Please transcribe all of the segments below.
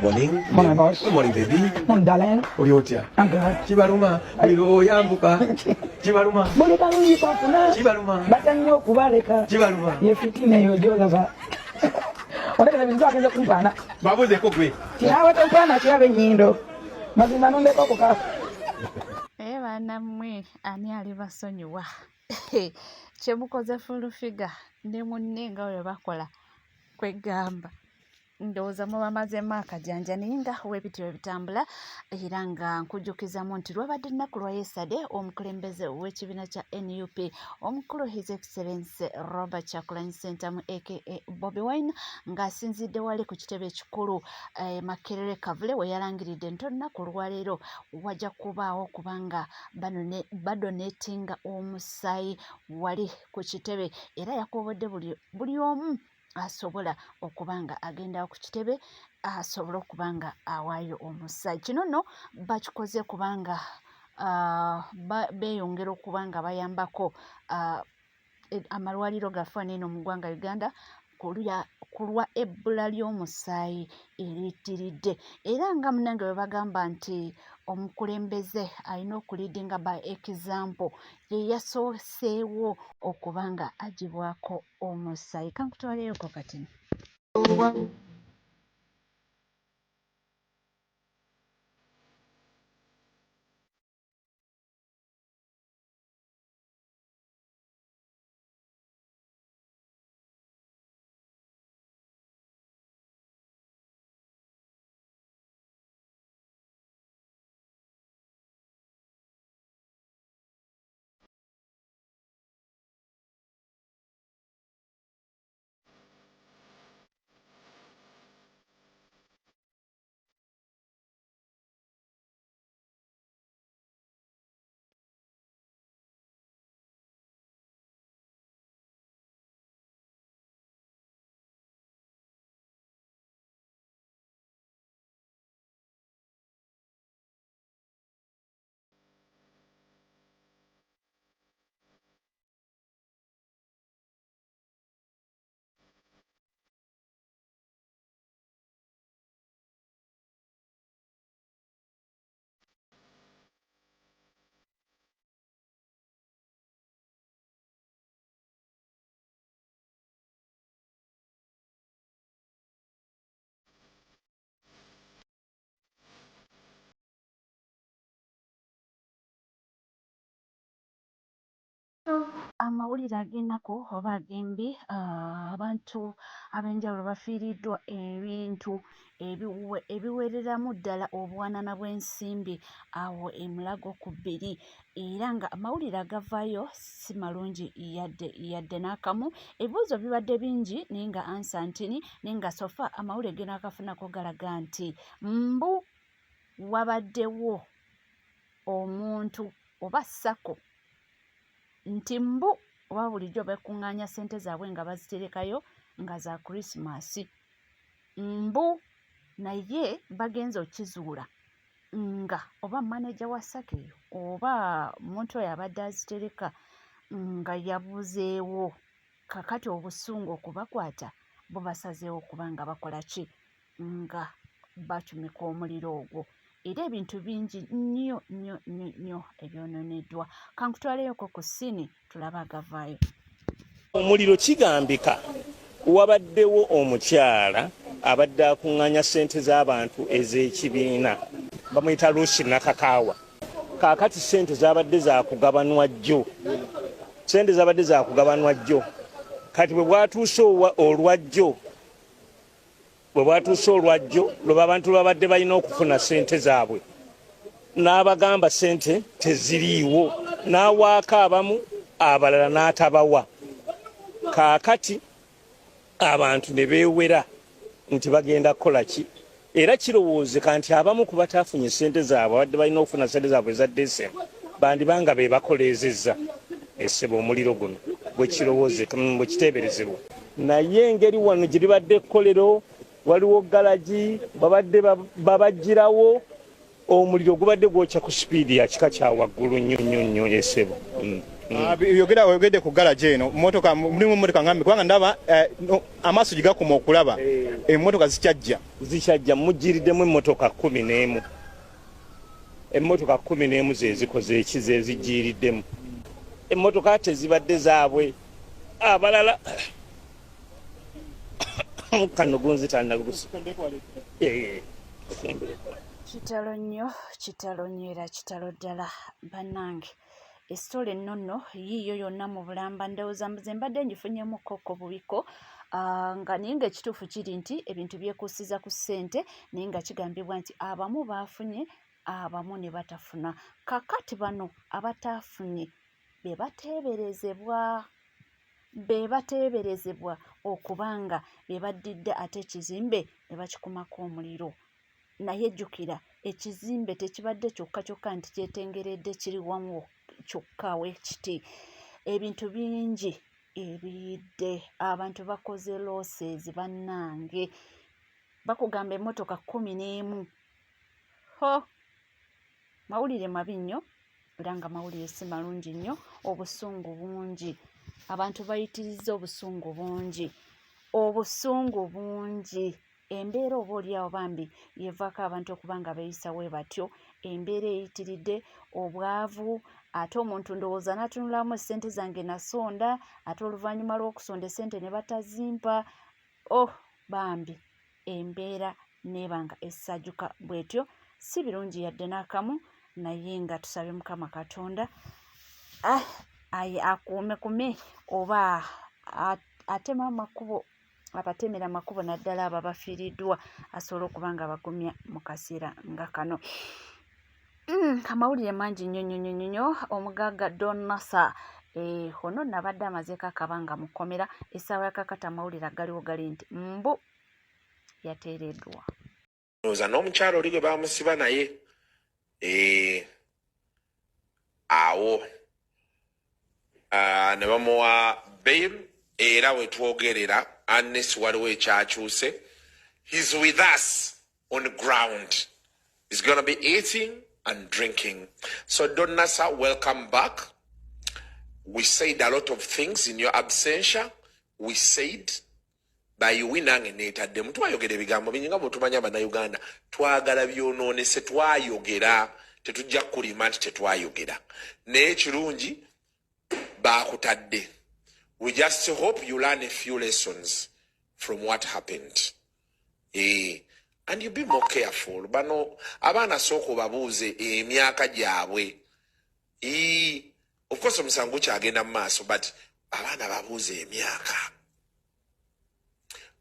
morning. Morning, boss. Good morning, baby. Morning, darling. Oliotia. I'm good. Chibaluma. Wilo yambuka. Chibaluma. Boleka lungi kwafuna. Chibaluma. Batannyo okubaleka. Chibaluma. Ye fitina eyo gyolaba. Olekera bintu agenza kumpaana. Babuzeeko gwe. Kirawe tompaana kirabe nnyindo. Mazima nondeko kuka. Banammwe ani ali basonyiwa. Kyemukoze fulufiga ne munne nga bwe bakola kwegamba. Ndowooza muba mazemu akajanja naye nga weebityo ebitambula era nga nkujjukizamu nti lwabadde nnaku lwa yesade omukulembeze w'ekibiina kya NUP omukulu His Excellency Robert Kyagulanyi Ssentamu aka Bobi Wine ng'asinzidde wali ku kitebe ekikulu Makerere Kavule we yalangiridde nti olunaku lwaleero wajja kubaawo kubanga badoneetinga omusaayi wali ku kitebe era yakoobodde buli omu asobola okubanga agenda ku kitebe asobola okubanga awaayo omusaayi. Kino nno bakikoze kubanga beeyongera okubanga bayambako amalwaliro gaffe eno mu ggwanga Uganda ku lwa ebbula ly'omusaayi erittiridde era nga munnange bwe bagamba nti omukulembeze alina okulidinga by example ye yasooseewo okubanga agibwako omusaayi. Kankutwaleyoko kati amawulire ag'ennaku oba ag'embi abantu ab'enjawulo bafiiriddwa ebintu ebiwereramu ddala obuwanana bw'ensimbi awo emulago ku bbiri era nga amawulire agavaayo si malungi yadde n'akamu. Ebibuuzo bibadde bingi naye nga ansa ntini naye nga sofa amawulire ge naakafunako galaga nti mbu wabaddewo omuntu oba ssako nti mbu oba bulijjo bekuŋŋaanya ssente zaabwe nga baziterekayo nga za Krismasi mbu naye bagenze okizuula nga oba maneja wa ssako eyo oba omuntu oyo abadde azitereka nga yabuzeewo kakati obusungu okubakwata bo basazeewo okuba nga bakola ki nga batumika omuliro ogwo era ebintu bingi nnyo ebyononeddwa. Kankutwaleyoko ku ssini tulabe agavaayo. Omuliro kigambika wabaddewo omukyala abadde akuŋŋaanya ssente z'abantu ez'ekibiina bamuyita Lucy Nakakaawa. Kaakati ssente zabadde zakugabanwa jjo kati bwe bwatuuse olwajjo lwe abantu babadde balina okufuna ssente zaabwe n'abagamba ssente teziriiwo n'awaako abamu abalala n'atabawa. Kaakati abantu ne beewera nti bagenda kukola ki era kirowoozeka nti abamu ku bataafunye ssente zaabwe abadde balina okufuna ssente zaabwe eza December bandibanga be bakoleezezza essebo omuliro guno bwe kiteeberezebwa. Naye engeri wano gye libadde ekkolero waliwo galagi babadde babagirawo omuliro gubadde gwokya ku sipiidi ya kika kya waggulu nnyo essebo. Oyogedde ku garage eno motoka mulimu motoka ngambi kubanga ndaba amaaso gigakuma okulaba emmotoka zikyajja mujjiriddemu emmotoka 11 emmotoka 11 zezikoze ekize ezijjiriddemu emmotoka tezibadde zaabwe abalala kano gunzitanda lugusa kitalo nnyo era kitalo ddala bannange esitole ennono yiiyo yonna mu bulamba ndowooza mbuze mbadde ngifunyemu koko bubiko nga naye nga ekituufu kiri nti ebintu byekuusiza ku ssente naye nga kigambibwa nti abamu baafunye abamu ne batafuna kakati bano abataafunye be bateeberezebwa okubanga be baddidde ate ekizimbe ne bakikumako omuliro naye jjukira ekizimbe tekibadde kyokka nti kyetengeredde kiri wamu kyokka weekiti ebintu bingi ebiyidde abantu bakoze losses bannange bakugamba emmotoka 11 mawulire mabi nnyo era nga mawulire si malungi nnyo obusungu bungi abantu bayitirizza obusungu bungi embeera oba oliawo bambi yevaako abantu okuba nga beeyisa bwe batyo embeera eyitiridde obwavu ate omuntu ndowooza n'atunulamu essente zange nasonda ate oluvannyuma lw'okusonda essente ne batazimpa bambi embeera neeba nga essajjuka bw'etyo si birungi yadde n'akamu naye nga tusabye Mukama Katonda akuumekume oba atema amakubo abatemera amakubo naddala abo abafiiriddwa asobole okuba nga bagumya mu kaseera nga kano. Amawulire mangi nnyo omugagga Donasa ono nabadde amazeeko akabanga mukomera essaawa yakakata amawulire agaliwo gali nti mbu yateereddwa oza n'omukyalo oli gwe bamusiba naye awo ne bamuwa bail era wetwogerera unless waliwo ekyakyuse he's with us on the ground. He's going to be eating and drinking. So Donasa, welcome back. We said a lot of things in your absentia. We said bayiwinange neetadde twayogera ebigambo bingi nga bwetumanya bannayuganda twagala byonoonese twayogera tetujja kulima nti tetwayogera naye ekirungi baakutadde. We just hope you learn a few lessons from what happened. And you be more careful. Bano abaana sooka babuuze emyaka gyabwe. Of course omusango kyagenda mu maaso but abaana babuuze emyaka.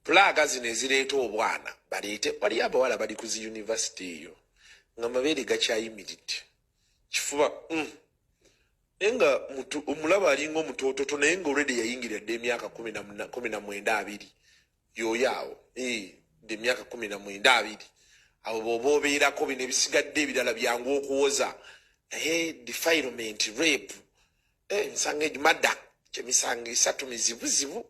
Plaga zino ezireeta obwana baleete waliyo abawala bali ku zi university eyo nga mabeere gakyayimiridde kifuba nga omulaba alinga omutoototo naye nga olwedde yayingiridde emyaka 19-20 yoyaawo de emyaka 19-20 abo bw'oba obeerako bino ebisigadde ebirala byangu okuwoza naye defilement rape emisango egimadda kyemisango 3 mizibuzibu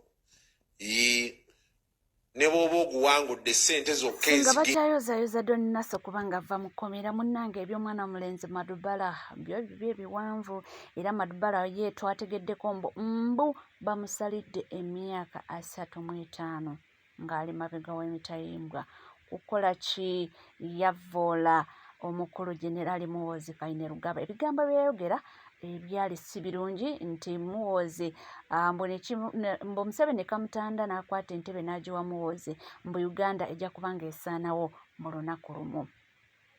ne bw'oba oguwangudde ssente zokka nga bakyayozayoza Donasa kubanga ava mukomera munnange eby'omwana omulenzi Madubala byo ebiwanvu era Madubala ye twategeddeko mbu bamusalidde emyaka 35 ng'ali mabega w'emitayimbwa kukola ki yavoola omukulu Generali Muhoozi Kainerugaba ebigambo byayogera ebyali si birungi nti Muhoozi mbu Museveni Kamutanda n'akwata entebe n'agiwa Muhoozi mbu Uganda ejja kubanga esaanawo mu lunaku lumu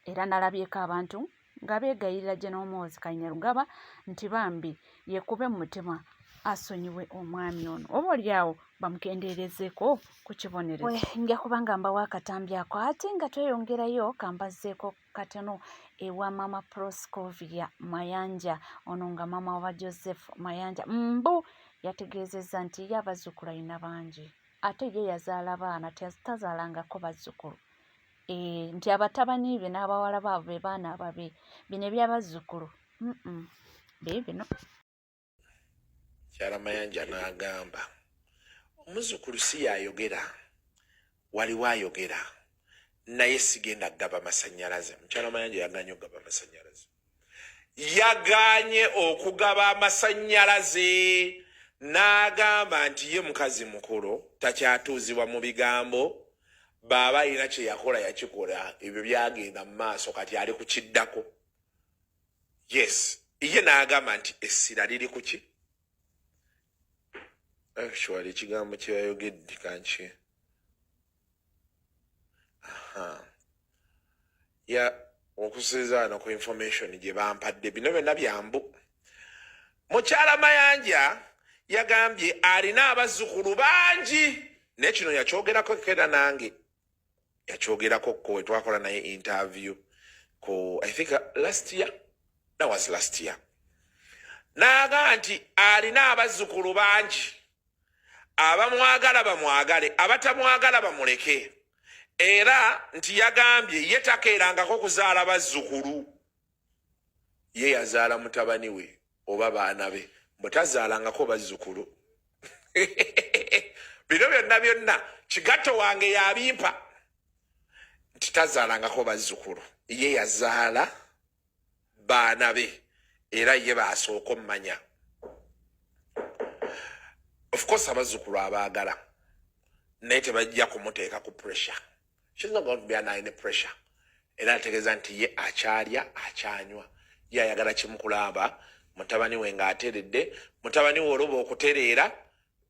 era nalabyeko abantu nga beegayirira General Muhoozi Kainerugaba nti bambi yekube mu mutima asonyiwe omwami ono oba oliawo bamukendeerezeeko ku kibonerezo nja kubanga mbawa akatambi ako ate nga tweyongerayo kambazzeeko katono ewa mama Proscovia Mayanja ono nga mama wa Joseph Mayanja mbu yategeezezza nti ye abazzukulu alina bangi ate ye yazaala baana tazaalangako bazzukulu nti abatabani be n'abawala baabo be baana ababe bino ebyabazzukulu bino Kyala Mayanja n'agamba omuzzukulu si yayogera waliwo ayogera naye sigenda kugaba masannyalaze. Mukyala Mayanja yaganya okugaba masannyalaze yaganye okugaba amasannyalaze n'agamba nti ye mukazi mukulu takyatuuzibwa mu bigambo baba alina kye yakola yakikola ebyo byagenda mu maaso kati ali ku kiddako. Yes, ye n'agamba nti essira liri ku ki? Actually ekigambo kye yayogedde kanki ya okusezaana ku information gye bampadde bino byonna byambu. Mukyala Mayanja yagambye alina abazzukulu bangi nekino yakyogerako kera nange yakyogerako ko we twakola naye interview ko I think last year, that was last year. Naga nti alina abazzukulu bangi abamwagala bamwagale abatamwagala bamuleke era nti yagambye ye takeerangako kuzaala bazzukulu ye yazaala mutabani we oba baana be mutazaalangako bazzukulu. Bino byonna kigatto wange yabimpa nti tazaalangako bazzukulu ye yazaala baana be era ye baasooka ommanya. Of course abazzukulu abaagala naye tebajja kumuteeka ku pressure. She's not going to be under any pressure. Era ategeeza nti ye akyalya akyanywa ye ayagala kimukulaba mutabani we ng'ateredde mutabani we oluba okutereera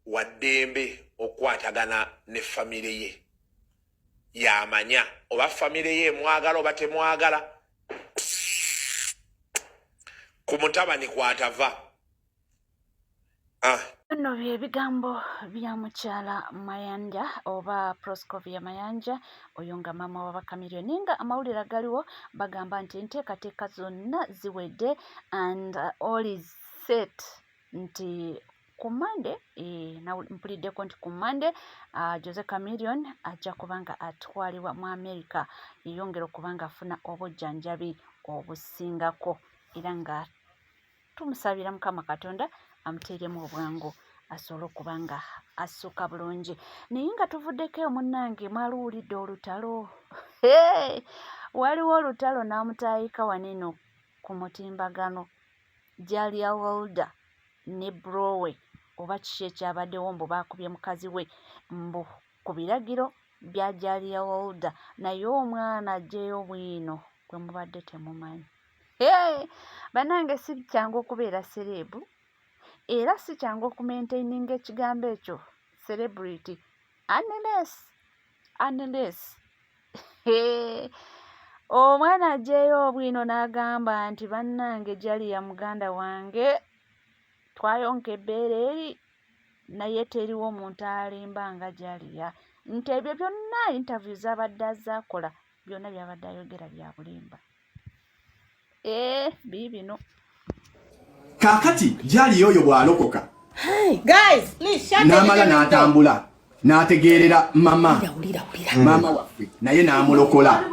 waddembe okwatagana ne famire ye yamanya oba famire ye mwagala oba temwagala ku mutabani kwatava. Bino by'ebigambo bya mukyala Mayanja oba Proscovia Mayanja oyo nga maama wa Bakamiliyoni nga amawulire agaliwo bagamba nti enteekateeka zonna ziwedde and all is set nti ku Monday mpuliddeko nti ku Monday Jose Chameleone ajja kubanga atwalibwa mu America yeyongera okubanga afuna obujjanjabi obusingako era nga tumusabira Mukama Katonda amuteeremu obwangu asobole okubanga assuka bulungi. Naye nga tuvuddeko munnange mwaluwulidde olutalo. Waliwo olutalo n'amutaayika waneno ku mutimbagano Jalia Wilder ne Browe oba kiki ekyabaddewo mbu baakubye mukazi we mbu ku biragiro bya Jalia Wilder naye omwana ajjeyo bwino gwe mubadde temumanyi. Bannange si kyangu okubeera serebu era si kyangu okumaintaininga ekigambo ekyo celebrity unless omwana ajjeyo obwino n'agamba nti bannange Jalia muganda wange twayonka ebbeere eri naye teriwo omuntu alimba nga Jalia nti ebyo byonna interview z'abadde azaakola byonna byabadde ayogera bya bulimba. Biibino kakati Jalia oyo bw'alokoka n'amala n'atambula n'ategeerera mama waffe naye n'amulokola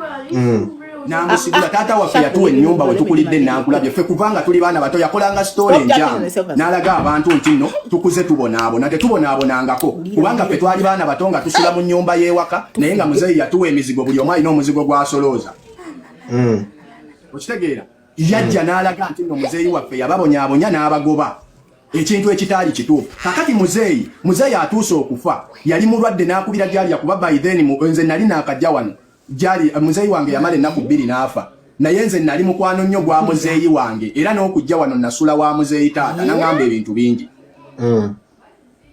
n'amusigula taata waffe yatuwa ennyumba we tukulidde n'ankulabye ffe kubanga tuli baana bato yakolanga sitoole enjamu n'alaga abantu nti nno tukuze tubonaabona tetubonaabonangako kubanga ffe twali baana bato nga tusula mu nnyumba y'ewaka naye nga muzeeyi yatuwa emizigo buli omu alina omuzigo gw'asolooza. Okitegeera yajja n'alaga nti nno muzeeyi waffe yababonyaabonya n'abagoba ekintu ekitaali kituufu. Kakati muzeeyi atuuse okufa yali mulwadde n'akubira Jalia kuba by then nze nali naakajja wano muzeeyi wange yamala ennaku 2 n'afa naye nze nali mukwano nnyo gwa muzeeyi wange era n'okujja wano nasula wa muzeeyi taata n'angamba ebintu bingi.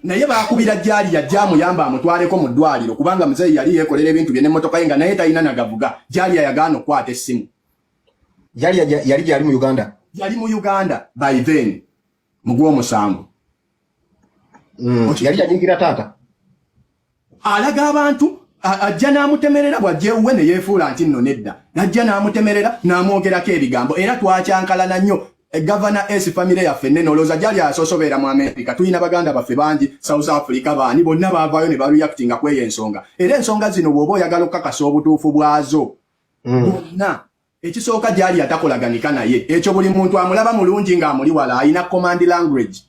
Naye baakubira Jalia ajja amuyamba amutwaleko mu ddwaliro kubanga muzeeyi yali yeekolera ebintu bye n'emmotoka ye nga naye talina nagavuga. Jalia yagaana okukwata essimu. Jalia yali mu Uganda. Yali mu Uganda by then mu Gw'omusanvu. Yali yanyingira taata. Alaga abantu ajja n'amutemerera bw'ajja ewuwe ne yeefuula nti nno nedda. Najja n'amutemerera n'amwogerako ebigambo era twakyankalana nnyo. Governor S family yaffe nnene olowooza Jalia asosobeera mu America. Tulina baganda baffe bangi South Africa baani bonna baavaayo ne bareactinga kweyo ensonga. Era ensonga zino bw'oba oyagala okukakasa obutuufu bwazo. Bonna ekisooka Jalia takolaganika naye ekyo buli muntu amulaba mulungi ng'amuli wala alina command language.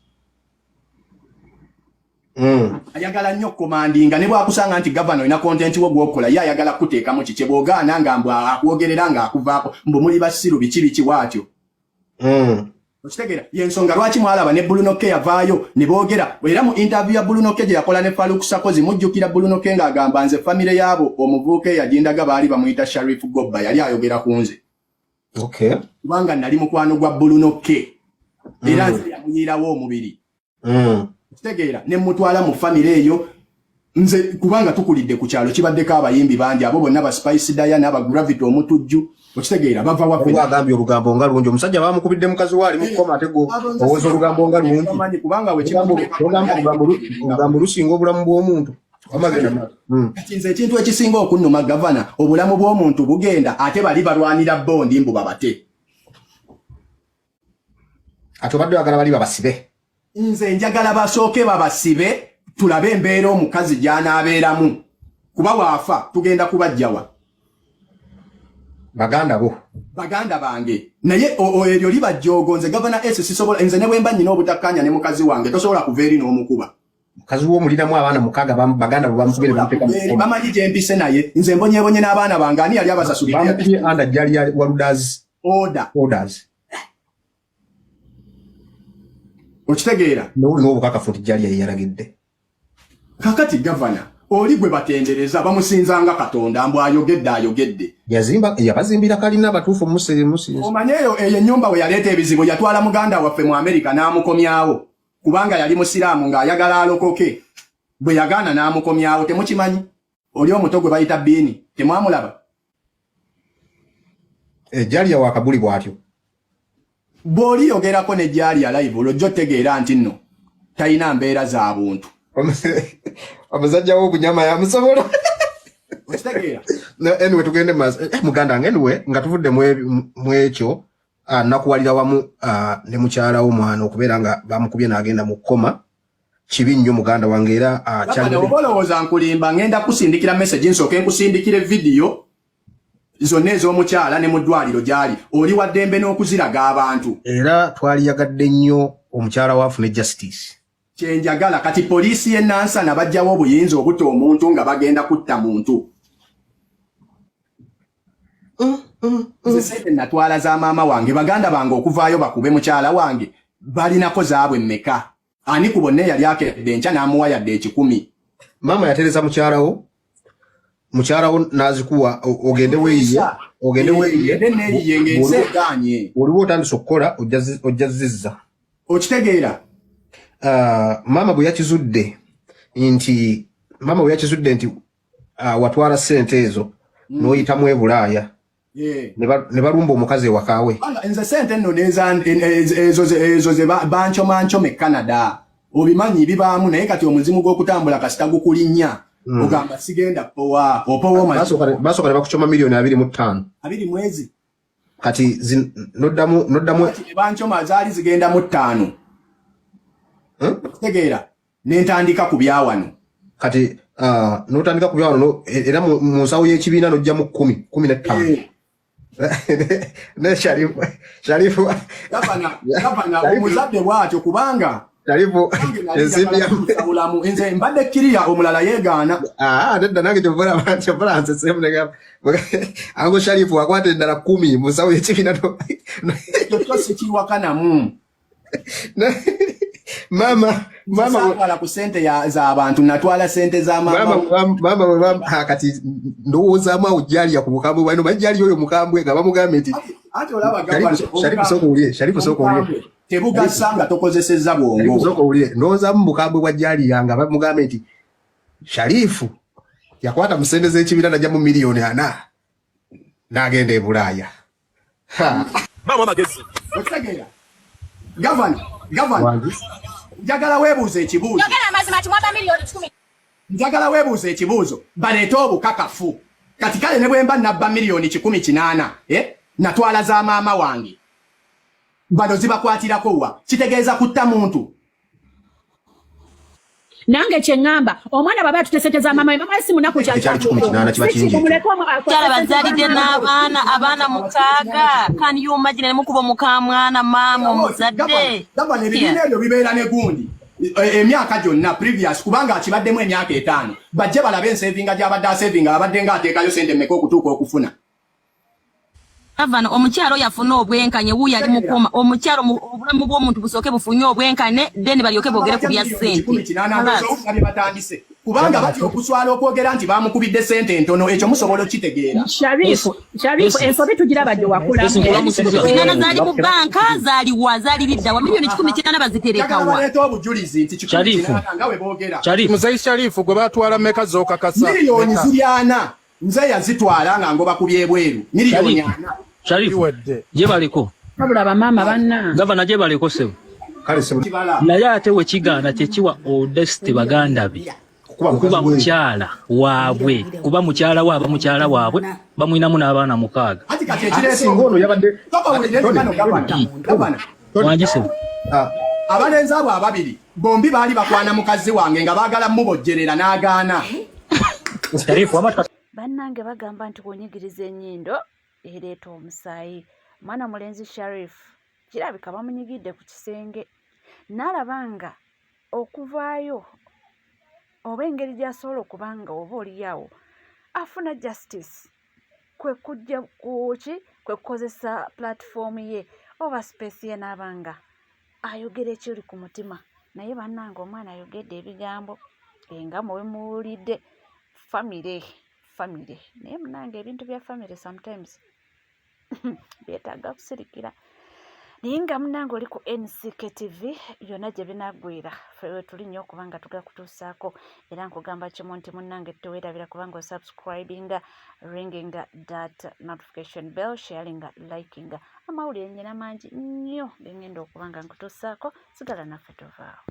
Ayagala nnyo commandinga ne bw'akusanga nti governor ina content wo gw'okola ye ayagala kuteekamu kiki bw'ogaana nga mbu akwogerera ng'akuvaako mbu muli basiru biki bw'atyo. Okitegera yensonga lwaki mwalaba ne Bruno K yavaayo ne boogera era mu interview ya Bruno K gye yakola ne Farouk Sakozi mujjukira Bruno K ng'agamba nze famire yaabo omuvubuka eyajindaga baali bamuyita Sharif Gobba yali ayogera ku nze. Okay. Kubanga nali mukwano gwa Bruno K era nze yamuyiirawo omubiri. Okitegera ne mutwala mu famire eyo nze kubanga tukulidde ku kyalo kibaddeko abayimbi bangi abo bonna ba Spice Diana aba Gravity omutujju. Okitegeera bava waffe bagambye olugambo nga lulungi omusajja baamukubidde mukazi waali mukoma atego owooza olugambo nga lulungi kubanga olugambo lusinga obulamu bw'omuntu kati nze ekintu ekisinga okunnuma gavana obulamu bw'omuntu bugenda ate bali balwanira bondi mbu babate ate obadde oyagala bali babasibe nze njagala basooke babasibe tulabe embeera omukazi gy'anaabeeramu kuba waafa tugenda kubajjawa baganda bange naye eryo libajjogo nze gavana sisobola nze ne bwemba nnina obutakkanya ne mukazi wange tosobola kuva eri n'omukuba mukazi wo mulinamu abaana mukaaga baganda bamukubire bamanyi gye mpise naye nze mbonyebonye n'abaana bange ani yali abasasulira bamukubye anda gyali waludazi orders okitegeera n'olina obukakafu nti gyali yali yalagidde kakati gavana oli gwe batendereza bamusinzanga Katonda mbu ayogedde yabazimbira kalina abatuufu musi omanyeyo eyo ennyumba we yaleeta ebizibu yatwala muganda waffe mu Amerika n'amukomyawo kubanga yali musiraamu ng'ayagala alokoke bwe yagaana n'amukomyawo temukimanyi oli omuto gwe bayita Biini temwamulaba Ejjaliya wakabuli bw'atyo bw'oli yogerako ne Ejjaliya live olwo jjo otegeera nti nno talina mbeera za buntu omusajja w'obunyama yamusobola okitegeera anyway tugende maaso muganda wange anyway nga tuvudde mu ekyo nakuwalira wamu ne mukyala w'omwana okubeera nga bamukubye n'agenda mu kkoma kibi nnyo muganda wange era olowooza nkulimba ngenda kusindikira message nsooke nkusindikire vidiyo zonna ez'omukyala ne mu ddwaliro gy'ali oli wa ddembe n'okuziraga abantu era twaliyagadde nnyo omukyala waafune justice kyenjagala kati poliisi y'e Nansana bajjawo obuyinza obutta omuntu nga bagenda kutta muntu nze sente natwala za maama wange baganda bange okuvaayo bakube mukyala wange balinako zaabwe mmeka ani ku bonna eyali akedde enkya n'amuwa yadde 10 maama yatereza mukyalawo n'azikuwa ogende weeyiye ng'enseeganye oliwo otandise okukola ojja zizza okitegeera mama bwe yakizudde nti watwala ssente ezo n'oyitamu e Bulaaya ne balumba omukazi ewakaawe nze ssente nno ezo ze bancomanchome Canada obimanyi bibaamu naye kati omuzimu gw'okutambula kasita gukulinnya ogamba sigenda powa basooka ne bakucoma miliyoni 25 mwezi kati noddamu bancoma zaali zigenda mu 5 tegeera nentandika ku byawano kati notandika ku byawano era mu nsawo y'ekibiina nojja mu 15 ne Sharifu gavana omuzadde bw'atyo kubanga Sharifu nze mbadde kkiriya omulala yeegaana nedda nange kyovala nsesemu ango Sharifu akwata endala 10 mu nsawo y'ekibiina ekyo sikiwakanamu mama wala ku sente za abantu natwala sente za mama kati ndowoozamu awo Ejjaliya ku bukambwe bwino Ejjaliya oyo mukambwe nga bamugambe nti ate olaba Sharifu sooka owulye tebugasa nga tokozesezza bwongo sooka owulye ndowoozamu bukambwe bwa Ejjaliya nga bamugambe nti Sharifu yakwata mu sente z'ekibiina najja mu miliyoni 4 n'agenda e Bulaaya otegeera gavana njagala weebuuza ekibuuzo njagala weebuuza ekibuuzo baleete obukakafu kati kale ne bwe mba nabba miliyoni 18 natwala za maama wange bano zibakwatirako wa kitegeeza kutta muntu nange kyeŋŋamba omwana baba yatuteseteza mama we mama we si munaku kyala bazalidde n'abaana 6 kan you imagine nemukuba mukamwana maama omuzadde gavana ebibiina ebyo bibeera ne gundi emyaka gyonna previous kubanga akibaddemu emyaka 5 bajje balabe ensevinga gy'abadde asevinga abadde ng'ateekayo sente mmeka okutuuka okufuna Gavana omukyalo yafuna obwenkanye wuuyo ali mukoma omukyalo obulamu bw'omuntu busooke bufunye obwenkane then balyoke boogere ku bya ssente kubanga batyo okuswala okwogera nti bamukubidde ssente entono ekyo musobola okitegeera. Sharifu ensobi tugira badde wakola kinana zaali mu banka zaaliwa zaaliriddawa milioni 19 baziterekawa baleeta obujulizi nti nga we boogera Muzeyi Sharifu gwe batwala meka z'okakasa miliyoni ziri 4 nze yazitwala nga ngoba kubye bweru miliyoni 4 Sharifu je baliko babula bamama banna gavana je baliko sebo kale sebo naye ate we kigaana kyekiwa odesite baganda bi kuba mukyala waabwe kuba mukyala waaba mukyala waabwe bamwinamu n'abaana 6 ati kati ekireese ngono yabadde wanjise abalenzi abo ababiri bombi baali bakwana mukazi wange nga baagala mubojjerera n'agaana. Bannange bagamba nti kunyigiriza ennyindo ereeta omusaayi. Mwana mulenzi Sharif kirabika bamunyigidde ku kisenge n'alabanga okuvaayo oba engeri gy'asobola okubanga oba oliyawo afuna justice kwe kujja kuki kwe kukozesa platform ye oba space ye n'abanga ayogera ekiri ku mutima. Naye bannange omwana ayogedde ebigambo nga mwe muwulidde family naye munange ebintu bya family sometimes byetaaga kusirikira. Naye nga munange oli ku NCK TV byonna gye binagwira ffe tuli nnyo okubanga tugakutuusaako era nkugamba kimu nti munange teweerabira kubanga osubscribinga ringinga that notification bell sharinga likinga amawulire nnyina mangi nnyo ge ngenda okubanga nkutuusaako sigala naffe tuvaawo.